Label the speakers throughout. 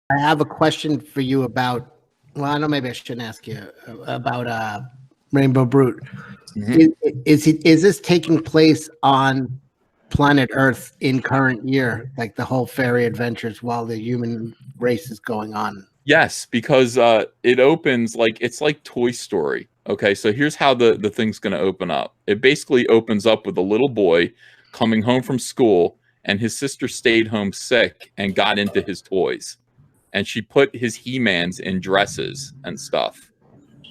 Speaker 1: I have a question for you about. Well, I know maybe I shouldn't ask you about Rainbow Brute.
Speaker 2: Mhm.
Speaker 1: Is this taking place on planet Earth in current year, like the whole fairy adventures while the human race is going on?
Speaker 2: Yes, because it opens like it's like Toy Story. Okay, so here's how the thing's going to open up. It basically opens up with a little boy coming home from school, and his sister stayed home sick and got into his toys, and she put his He-Mans in dresses and stuff,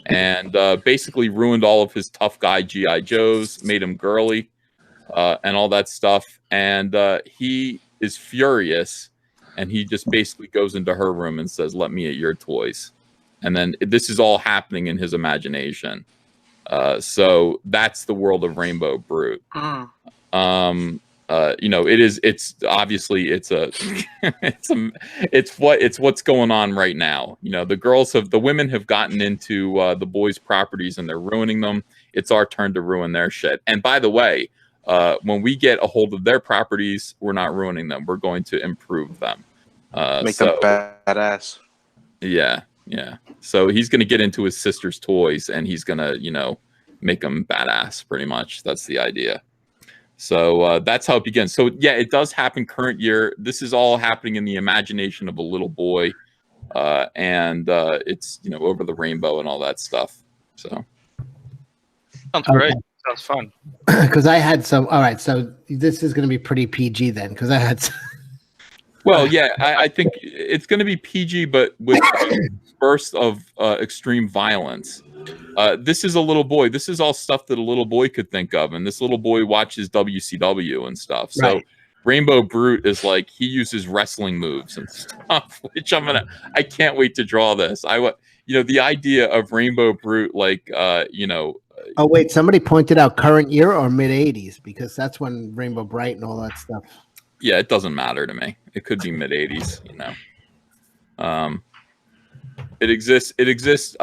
Speaker 2: and basically ruined all of his tough guy GI Joes, made him girly, and all that stuff. And he is furious, and he just basically goes into her room and says, "Let me at your toys." And then this is all happening in his imagination. So that's the world of Rainbow Brute. You know, it's obviously it's what's going on right now. You know, the women have gotten into the boys' properties and they're ruining them. It's our turn to ruin their shit. And by the way, when we get a hold of their properties, we're not ruining them. We're going to improve them.
Speaker 3: Make them badass.
Speaker 2: Yeah. So he's going to get into his sister's toys and he's going to, you know, make them badass pretty much. That's the idea. So that's how it begins. So yeah, it does happen current year. This is all happening in the imagination of a little boy. And it's, you know, over the rainbow and all that stuff. So
Speaker 4: sounds great. Sounds fun.
Speaker 1: Because I had some. All right, so this is going to be pretty PG then, because I had.
Speaker 2: Well, yeah, I think it's going to be PG, but with bursts of extreme violence. This is a little boy. This is all stuff that a little boy could think of, and this little boy watches WCW and stuff. So
Speaker 1: Right.
Speaker 2: Rainbow Brute is like he uses wrestling moves and stuff, which I can't wait to draw this. You know, the idea of Rainbow Brute, like you know.
Speaker 1: Oh wait, somebody pointed out current year or mid '80s, because that's when Rainbow Bright and all that stuff.
Speaker 2: Yeah, it doesn't matter to me. It could be mid '80s, you know. It exists. It exists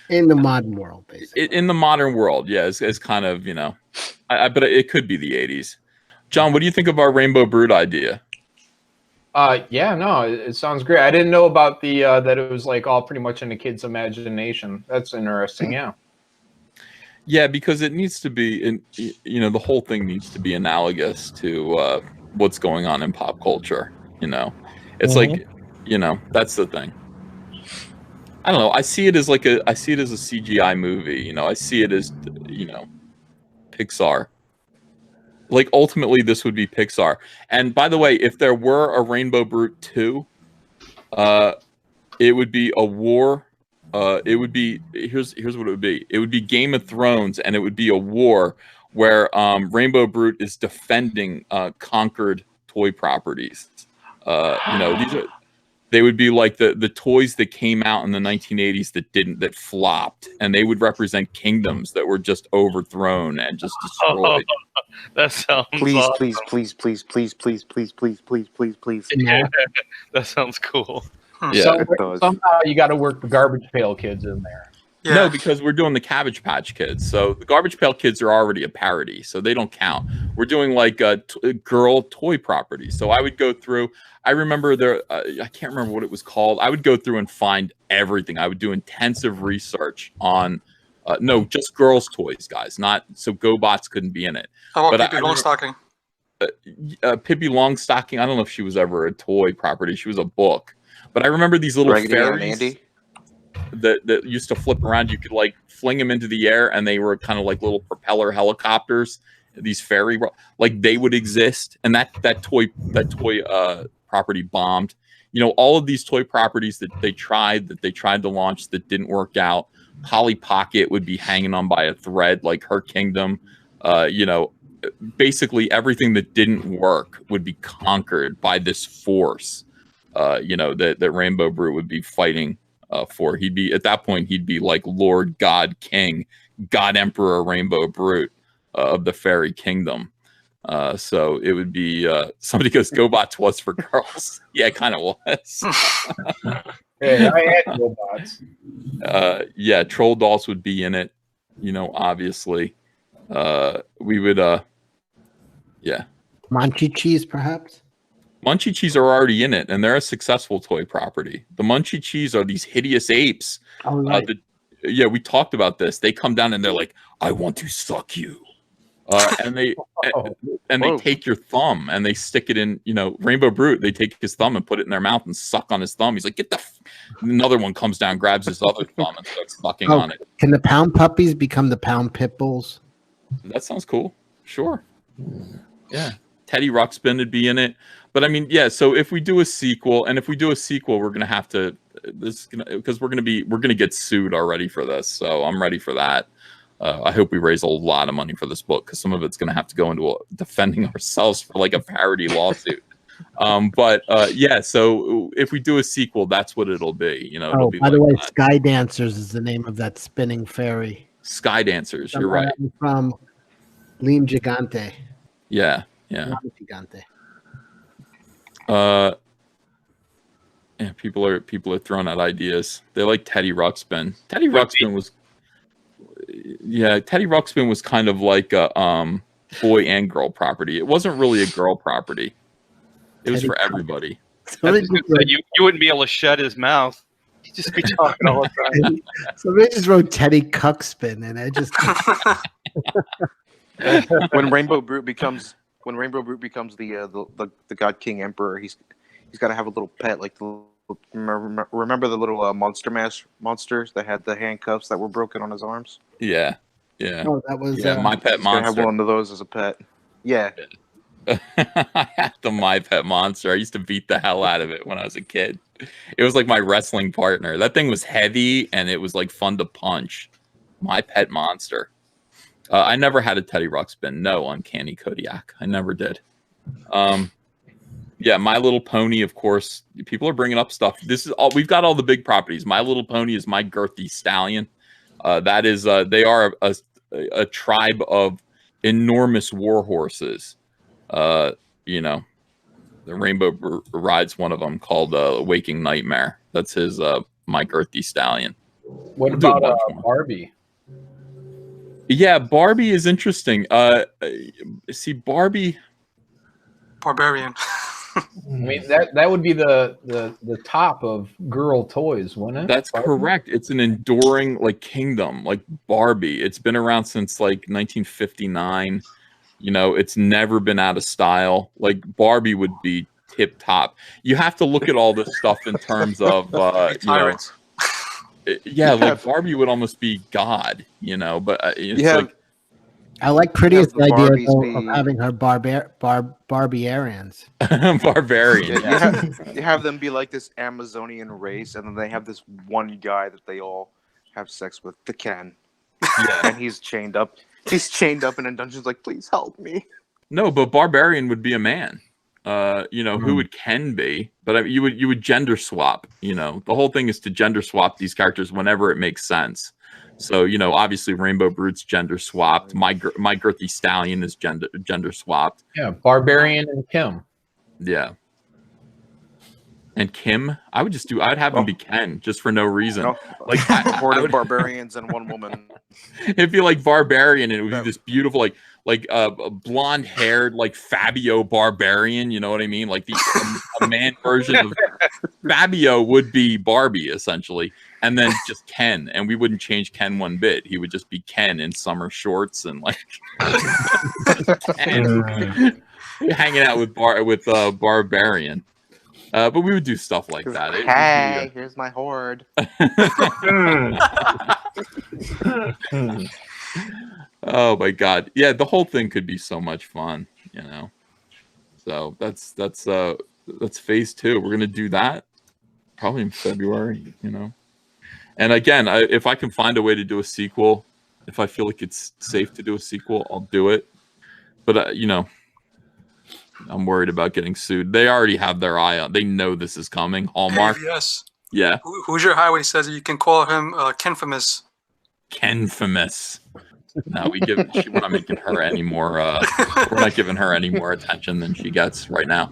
Speaker 1: In the modern world, basically.
Speaker 2: In the modern world, yeah, it's kind of, you know, but it could be the '80s. John, what do you think of our Rainbow Brute idea?
Speaker 5: Yeah, no, it sounds great. I didn't know about the that it was like all pretty much in the kid's imagination. That's interesting. Yeah.
Speaker 2: Yeah, because it needs to be, you know, the whole thing needs to be analogous to what's going on in pop culture. You know, it's like, you know, that's the thing. I don't know. I see it as a CGI movie. You know, I see it as, you know, Pixar. Like ultimately, this would be Pixar. And by the way, if there were a Rainbow Brute 2, it would be a war. It would be here's what it would be. It would be Game of Thrones, and it would be a war where Rainbow Brute is defending conquered toy properties. You know, they would be like the toys that came out in the 1980s that flopped, and they would represent kingdoms that were just overthrown and just destroyed.
Speaker 4: That sounds
Speaker 3: Please,
Speaker 4: awesome.
Speaker 3: please.
Speaker 4: Yeah, that sounds cool.
Speaker 2: Yeah,
Speaker 5: Somehow you got to work the Garbage Pail Kids in there.
Speaker 6: Yeah.
Speaker 2: No, because we're doing the Cabbage Patch Kids. So the Garbage Pail Kids are already a parody, so they don't count. We're doing like girl toy properties. So I would go through. I remember there. I can't remember what it was called. I would go through and find everything. I would do intensive research on. No, just girls' toys, guys. Not so GoBots couldn't be in it.
Speaker 6: How
Speaker 2: But
Speaker 6: about Pippi Longstocking?
Speaker 2: Pippi Longstocking. I don't know if she was ever a toy property. She was a book. But I remember these little
Speaker 3: Raggedy Ann and
Speaker 2: fairies
Speaker 3: Andy?
Speaker 2: that used to flip around. You could like fling them into the air, and they were kind of like little propeller helicopters. These fairy, like they would exist, and that toy property bombed. You know, all of these toy properties that they tried to launch that didn't work out. Polly Pocket would be hanging on by a thread, like her kingdom. You know, basically everything that didn't work would be conquered by this force. You know, that Rainbow Brute would be fighting for. He'd be at that point. He'd be like Lord God King, God Emperor Rainbow Brute of the Fairy Kingdom. So it would be somebody goes, GoBots was for girls. Yeah, it kind of was.
Speaker 5: Hey, I had robots.
Speaker 2: Yeah, Troll Dolls would be in it. You know, obviously, we would. Yeah,
Speaker 1: Monchi Cheese, perhaps.
Speaker 2: Munchie Cheese are already in it, and they're a successful toy property. The Munchie Cheese are these hideous apes.
Speaker 1: Oh, right.
Speaker 2: Yeah, we talked about this. They come down and they're like, "I want to suck you," and they
Speaker 3: Whoa.
Speaker 2: take your thumb and they stick it in. Rainbow Brute. They take his thumb and put it in their mouth and suck on his thumb. He's like, "Get the." Another one comes down, grabs his other thumb, and starts sucking on it.
Speaker 1: Can the pound puppies become the pound pit bulls?
Speaker 2: That sounds cool. Sure. Yeah. Teddy Ruxpin would be in it. But I mean, yeah, so if we do a sequel, we're gonna have to because we're gonna get sued already for this. So I'm ready for that. I hope we raise a lot of money for this book because some of it's gonna have to go into defending ourselves for like a parody lawsuit. Yeah, so if we do a sequel, that's what it'll be. It'll be
Speaker 1: by the way,
Speaker 2: that.
Speaker 1: Sky Dancers is the name of that spinning fairy.
Speaker 2: Sky Dancers, you're right.
Speaker 1: From Lim Gigante.
Speaker 2: Yeah.
Speaker 1: Lim Gigante.
Speaker 2: Yeah, people are throwing out ideas. They like Teddy Ruxpin. Teddy Ruxpin was kind of like a boy and girl property. It wasn't really a girl property. It was for everybody.
Speaker 4: You wouldn't be able to shut his mouth. He'd just be talking all the time.
Speaker 1: So they just wrote Teddy Cuckspin, and I just
Speaker 3: when Rainbow Brute becomes the God King Emperor, he's got to have a little pet like remember the little monsters that had the handcuffs that were broken on his arms.
Speaker 2: Yeah.
Speaker 1: Oh, that was
Speaker 2: My Pet
Speaker 3: I
Speaker 2: Monster.
Speaker 3: have one of those as a pet. Yeah.
Speaker 2: I had the My Pet Monster. I used to beat the hell out of it when I was a kid. It was like my wrestling partner. That thing was heavy and it was like fun to punch. My Pet Monster. I never had a Teddy Ruxpin. No, Uncanny Kodiak. I never did. Yeah, My Little Pony, of course. People are bringing up stuff. This is all we've got. All the big properties. My Little Pony is my girthy stallion. That is, they are a tribe of enormous war horses. The Rainbow rides one of them called Waking Nightmare. That's his my girthy stallion.
Speaker 5: What about Barbie?
Speaker 2: Yeah, Barbie is interesting. See, Barbie.
Speaker 6: Barbarian.
Speaker 5: I mean that would be the top of girl toys, wouldn't it?
Speaker 2: That's correct. It's an enduring kingdom, like Barbie. It's been around since 1959. It's never been out of style. Like Barbie would be tip top. You have to look at all this stuff in terms of
Speaker 6: Tyrants.
Speaker 2: Like Barbie would almost be God, but it's
Speaker 1: I like Pretty's
Speaker 3: the
Speaker 1: idea
Speaker 3: Barbies
Speaker 1: of having her barbarians.
Speaker 2: Barbarian.
Speaker 3: You have them be like this Amazonian race, and then they have this one guy that they all have sex with, the Ken.
Speaker 2: Yeah.
Speaker 3: And he's chained up. He's chained up in a dungeon, like, please help me.
Speaker 2: No, but Barbarian would be a man. Who would Ken be? But you would gender swap. The whole thing is to gender swap these characters whenever it makes sense. So obviously Rainbow Brute's gender swapped. My girthy stallion is gender swapped.
Speaker 5: Yeah, Barbarian and Kim.
Speaker 2: Yeah. And Kim, I'd have him be Ken just for no reason.
Speaker 3: No,
Speaker 2: Like
Speaker 3: a horde of barbarians and one woman.
Speaker 2: It'd be like Barbarian, and it would be this beautiful, blonde-haired, Fabio Barbarian. You know what I mean? Like a man version of Fabio would be Barbie essentially, and then just Ken, and we wouldn't change Ken one bit. He would just be Ken in summer shorts and Ken, hanging out with Barbarian. But we would do stuff like that.
Speaker 3: Hey, here's my horde.
Speaker 2: Oh my God. Yeah, the whole thing could be so much fun, So that's phase 2. We're gonna do that probably in February, And again, if I can find a way to do a sequel, if I feel like it's safe to do a sequel, I'll do it. But I'm worried about getting sued. They already have their eye on. They know this is coming. Hallmark.
Speaker 6: Yes.
Speaker 2: Yeah.
Speaker 6: Who's your high when he says you can call him Kenfamous?
Speaker 2: Kenfamous. No, we're not making her any more. We're not giving her any more attention than she gets right now.